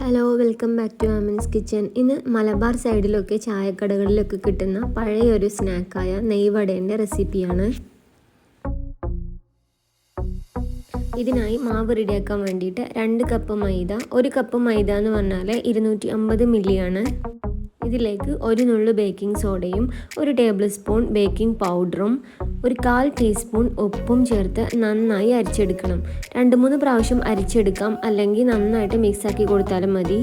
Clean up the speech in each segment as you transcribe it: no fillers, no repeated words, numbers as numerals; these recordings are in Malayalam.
Hello, welcome back to Amin's kitchen. ഇന്ന് മലബാർ സൈഡിലൊക്കെ ചായക്കടകളിലൊക്കെ കിട്ടുന്ന പഴയൊരു സ്നാക്കായ നെയ്വടേൻ്റെ റെസിപ്പിയാണ്. ഇതിനായി മാവ് റെഡിയാക്കാൻ വേണ്ടിയിട്ട് 2 കപ്പ് മൈദ. 1 കപ്പ് മൈദ എന്ന് പറഞ്ഞാൽ 250 മില്ലിയാണ്. ഇതിലേക്ക് 1 നുള്ളു ബേക്കിംഗ് സോഡയും 1 ടേബിൾ സ്പൂൺ ബേക്കിംഗ് പൗഡറും 1/4 ടീസ്പൂൺ ഉപ്പും ചേർത്ത് നന്നായി അരിച്ചെടുക്കണം. 2-3 പ്രാവശ്യം അരിച്ചെടുക്കാം, അല്ലെങ്കിൽ നന്നായിട്ട് മിക്സാക്കി കൊടുത്താലും മതി.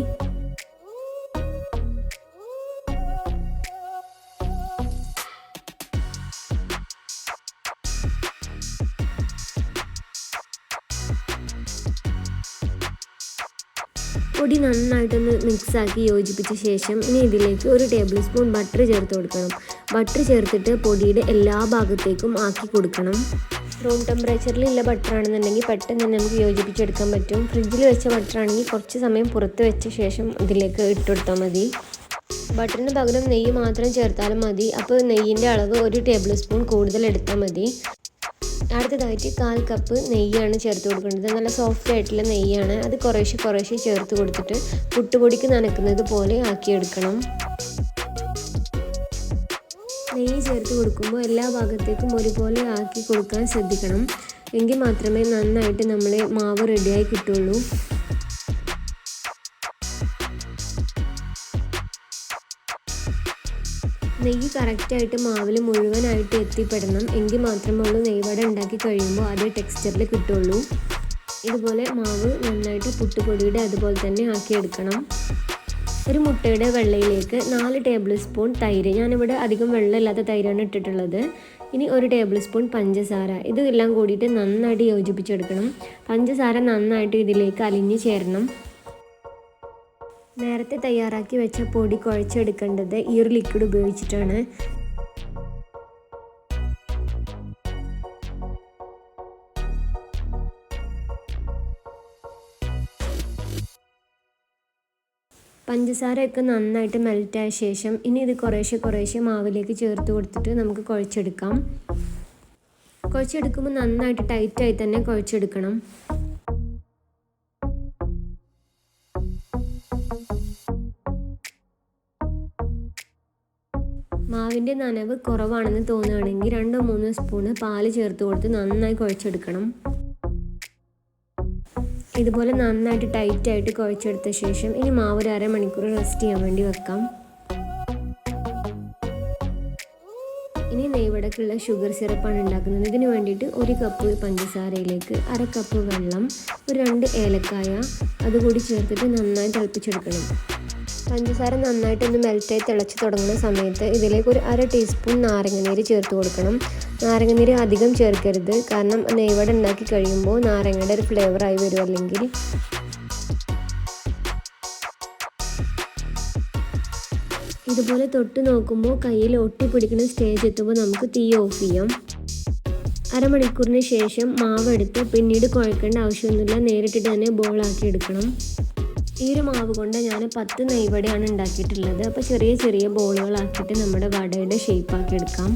പൊടി നന്നായിട്ടൊന്ന് മിക്സാക്കി യോജിപ്പിച്ച ശേഷം ഇനി ഇതിലേക്ക് 1 ടേബിൾ സ്പൂൺ ബട്ടർ ചേർത്ത് കൊടുക്കണം. ബട്ടർ ചേർത്തിട്ട് പൊടിയുടെ എല്ലാ ഭാഗത്തേക്കും ആക്കി കൊടുക്കണം. റൂം ടെമ്പറേച്ചറിലുള്ള ബട്ടറാണെന്നുണ്ടെങ്കിൽ പെട്ടെന്ന് തന്നെ നമുക്ക് യോജിപ്പിച്ചെടുക്കാൻ പറ്റും. ഫ്രിഡ്ജിൽ വെച്ച ബട്ടറാണെങ്കിൽ കുറച്ച് സമയം പുറത്ത് വെച്ച ശേഷം ഇതിലേക്ക് ഇട്ടുകൊടുത്താൽ മതി. ബട്ടറിന് പകരം നെയ്യ് മാത്രം ചേർത്താലും മതി. അപ്പോൾ നെയ്യിൻ്റെ അളവ് 1 ടേബിൾ സ്പൂൺ കൂടുതൽ എടുത്താൽ മതി. അടുത്തതായിട്ട് 1/4 കപ്പ് നെയ്യാണ് ചേർത്ത് കൊടുക്കേണ്ടത്. നല്ല സോഫ്റ്റ് ആയിട്ടുള്ള നെയ്യാണ്. അത് കുറേശ്ശെ ചേർത്ത് കൊടുത്തിട്ട് പുട്ടുപൊടിക്ക് നനക്കുന്നത് പോലെ ആക്കിയെടുക്കണം. നെയ്യ് ചേർത്ത് കൊടുക്കുമ്പോൾ എല്ലാ ഭാഗത്തേക്കും ഒരുപോലെ ആക്കി കൊടുക്കാൻ ശ്രദ്ധിക്കണം. എങ്കിൽ മാത്രമേ നന്നായിട്ട് നമ്മളെ മാവ് റെഡിയായി കിട്ടുള്ളൂ. നെയ്യ് കറക്റ്റായിട്ട് മാവിൽ മുഴുവനായിട്ട് എത്തിപ്പെടണം. എങ്കിൽ മാത്രമേ ഉള്ളൂ നെയ്വട ഉണ്ടാക്കി കഴിയുമ്പോൾ അതേ ടെക്സ്ചറിൽ കിട്ടുള്ളൂ. ഇതുപോലെ മാവ് നന്നായിട്ട് പുട്ടുപൊടിയുടെ അതുപോലെ തന്നെ ആക്കിയെടുക്കണം. ഒരു മുട്ടയുടെ വെള്ളയിലേക്ക് 4 ടേബിൾ സ്പൂൺ തൈര്. ഞാനിവിടെ അധികം വെള്ളമില്ലാത്ത തൈരാണ് ഇട്ടിട്ടുള്ളത്. ഇനി 1 ടേബിൾ സ്പൂൺ പഞ്ചസാര. ഇതെല്ലാം കൂടിയിട്ട് നന്നായിട്ട് യോജിപ്പിച്ചെടുക്കണം. പഞ്ചസാര നന്നായിട്ട് ഇതിലേക്ക് അലിഞ്ഞു ചേരണം. നേരത്തെ തയ്യാറാക്കി വെച്ച പൊടി കുഴച്ചെടുക്കേണ്ടത് ഈ ഒരു ലിക്വിഡ് ഉപയോഗിച്ചിട്ടാണ്. പഞ്ചസാരയൊക്കെ നന്നായിട്ട് മെൽറ്റായ ശേഷം ഇനി ഇത് കുറേശ്ശെ മാവിലേക്ക് ചേർത്ത് കൊടുത്തിട്ട് നമുക്ക് കുഴച്ചെടുക്കാം. കുഴച്ചെടുക്കുമ്പോൾ നന്നായിട്ട് ടൈറ്റായി തന്നെ കുഴച്ചെടുക്കണം. മാവിൻ്റെ നനവ് കുറവാണെന്ന് തോന്നുകയാണെങ്കിൽ 2-3 സ്പൂണ് പാല് ചേർത്ത് കൊടുത്ത് നന്നായി കുഴച്ചെടുക്കണം. ഇതുപോലെ നന്നായിട്ട് ടൈറ്റായിട്ട് കുഴച്ചെടുത്ത ശേഷം ഇനി മാവ് ഒരു അരമണിക്കൂർ റെസ്റ്റ് ചെയ്യാൻ വേണ്ടി വെക്കാം. ഇനി നെയ്വടക്കുള്ള ഷുഗർ സിറപ്പാണ് ഉണ്ടാക്കുന്നത്. ഇതിന് വേണ്ടിയിട്ട് 1 കപ്പ് പഞ്ചസാരയിലേക്ക് 1/2 കപ്പ് വെള്ളം, 2 ഏലക്കായ അതുകൂടി ചേർത്തിട്ട് നന്നായി തിളപ്പിച്ചെടുക്കണം. പഞ്ചസാര നന്നായിട്ടൊന്ന് മെൽറ്റായി തിളച്ച് തുടങ്ങുന്ന സമയത്ത് ഇതിലേക്ക് 1/2 ടീസ്പൂൺ നാരങ്ങനീര് ചേർത്ത് കൊടുക്കണം. നാരങ്ങനീര് അധികം ചേർക്കരുത്, കാരണം നെയ്വട ഉണ്ടാക്കി കഴിയുമ്പോൾ നാരങ്ങയുടെ ഒരു ഫ്ലേവറായി വരും. അല്ലെങ്കിൽ ഇതുപോലെ തൊട്ട് നോക്കുമ്പോൾ കയ്യിൽ ഒട്ടിപ്പിടിക്കുന്ന സ്റ്റേജ് എത്തുമ്പോൾ നമുക്ക് തീ ഓഫ് ചെയ്യാം. അരമണിക്കൂറിന് ശേഷം മാവെടുത്ത് പിന്നീട് കുഴക്കേണ്ട ആവശ്യമൊന്നുമില്ല, നേരിട്ടിട്ട് തന്നെ ബോളാക്കി എടുക്കണം. ഈ ഒരു മാവ് കൊണ്ട് ഞാൻ 10 നെയ്വടയാണ് ഉണ്ടാക്കിയിട്ടുള്ളത്. അപ്പോൾ ചെറിയ ബോളുകളാക്കിയിട്ട് നമ്മുടെ വടയുടെ ഷേപ്പാക്കി എടുക്കാം.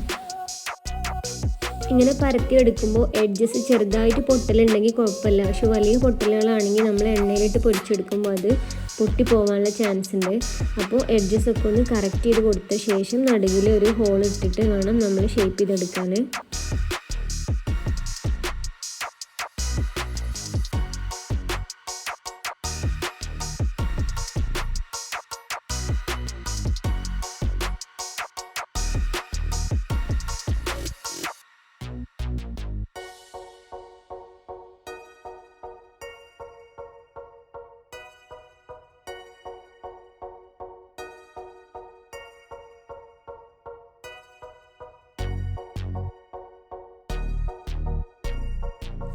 ഇങ്ങനെ പരത്തി എടുക്കുമ്പോൾ എഡ്ജസ് ചെറുതായിട്ട് പൊട്ടലുണ്ടെങ്കിൽ കുഴപ്പമില്ല. പക്ഷെ വലിയ പൊട്ടലുകളാണെങ്കിൽ നമ്മൾ എണ്ണയിലിട്ട് പൊരിച്ചെടുക്കുമ്പോൾ അത് പൊട്ടിപ്പോവാനുള്ള ചാൻസ് ഉണ്ട്. അപ്പോൾ എഡ്ജസൊക്കെ ഒന്ന് കറക്റ്റ് ചെയ്ത് കൊടുത്ത ശേഷം നടുവിൽ ഒരു ഹോൾ ഇട്ടിട്ട് വേണം നമ്മൾ ഷേപ്പ് ചെയ്തെടുക്കാൻ.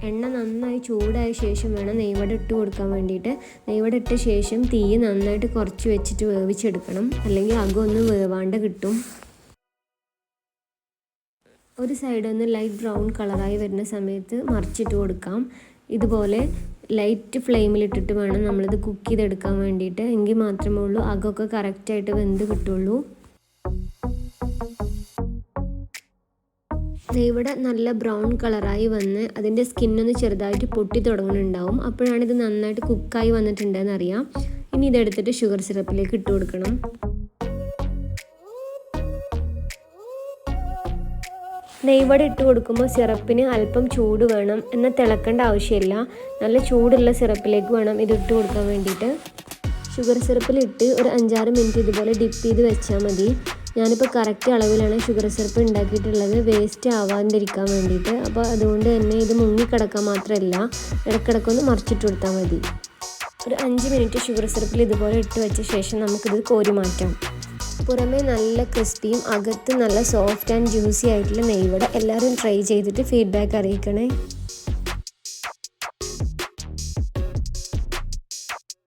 എണ്ണ നന്നായി ചൂടായ ശേഷം വേണം നെയ്വട ഇട്ട് കൊടുക്കാൻ വേണ്ടിയിട്ട്. നെയ്വട ഇട്ട ശേഷം തീ നന്നായിട്ട് കുറച്ച് വെച്ചിട്ട് വേവിച്ചെടുക്കണം, അല്ലെങ്കിൽ അകമൊന്നും വേവാണ്ട് കിട്ടും. ഒരു സൈഡ് ഒന്ന് ലൈറ്റ് ബ്രൗൺ കളറായി വരുന്ന സമയത്ത് മറിച്ചിട്ട് കൊടുക്കാം. ഇതുപോലെ ലൈറ്റ് ഫ്ലെയിമിലിട്ടിട്ട് വേണം നമ്മളിത് കുക്ക് ചെയ്തെടുക്കാൻ വേണ്ടിയിട്ട്. എങ്കിൽ മാത്രമേ ഉള്ളൂ അകമൊക്കെ കറക്റ്റായിട്ട് വെന്ത് കിട്ടുള്ളൂ. ഇവിടെ നല്ല ബ്രൗൺ കളറായി വന്ന് അതിൻ്റെ സ്കിന്നൊന്ന് ചെറുതായിട്ട് പൊട്ടി തുടങ്ങുന്നുണ്ടാവും. അപ്പോഴാണ് ഇത് നന്നായിട്ട് കുക്കായി വന്നിട്ടുണ്ടെന്ന് അറിയാം. ഇനി ഇതെടുത്തിട്ട് ഷുഗർ സിറപ്പിലേക്ക് ഇട്ട് കൊടുക്കണം. നെയ്വട ഇട്ട് കൊടുക്കുമ്പോൾ സിറപ്പിന് അല്പം ചൂട് വേണം, എന്നാൽ തിളക്കേണ്ട ആവശ്യമില്ല. നല്ല ചൂടുള്ള സിറപ്പിലേക്ക് വേണം ഇത് ഇട്ട് കൊടുക്കാൻ വേണ്ടിയിട്ട്. ഷുഗർ സിറപ്പിലിട്ട് ഒരു 5-6 മിനിറ്റ് ഇതുപോലെ ഡിപ്പ് ചെയ്ത് വെച്ചാൽ മതി. ഞാനിപ്പോൾ കറക്റ്റ് അളവിലാണ് ഷുഗർ സിറപ്പ് ഉണ്ടാക്കിയിട്ടുള്ളത്, വേസ്റ്റ് ആവാണ്ടിരിക്കാൻ വേണ്ടിയിട്ട്. അപ്പോൾ അതുകൊണ്ട് തന്നെ ഇത് മുങ്ങിക്കിടക്കാൻ മാത്രമല്ല, ഇടയ്ക്കിടയ്ക്കൊന്ന് മറിച്ചിട്ട് കൊടുത്താൽ മതി. ഒരു 5 മിനിറ്റ് ഷുഗർ സിറപ്പിൽ ഇതുപോലെ ഇട്ട് വെച്ച ശേഷം നമുക്കിത് കോരി മാറ്റാം. പുറമേ നല്ല ക്രിസ്പിയും അകത്ത് നല്ല സോഫ്റ്റ് ആൻഡ് ജ്യൂസി ആയിട്ടുള്ള നെയ്വട എല്ലാവരും ട്രൈ ചെയ്തിട്ട് ഫീഡ്ബാക്ക് അറിയിക്കണേ.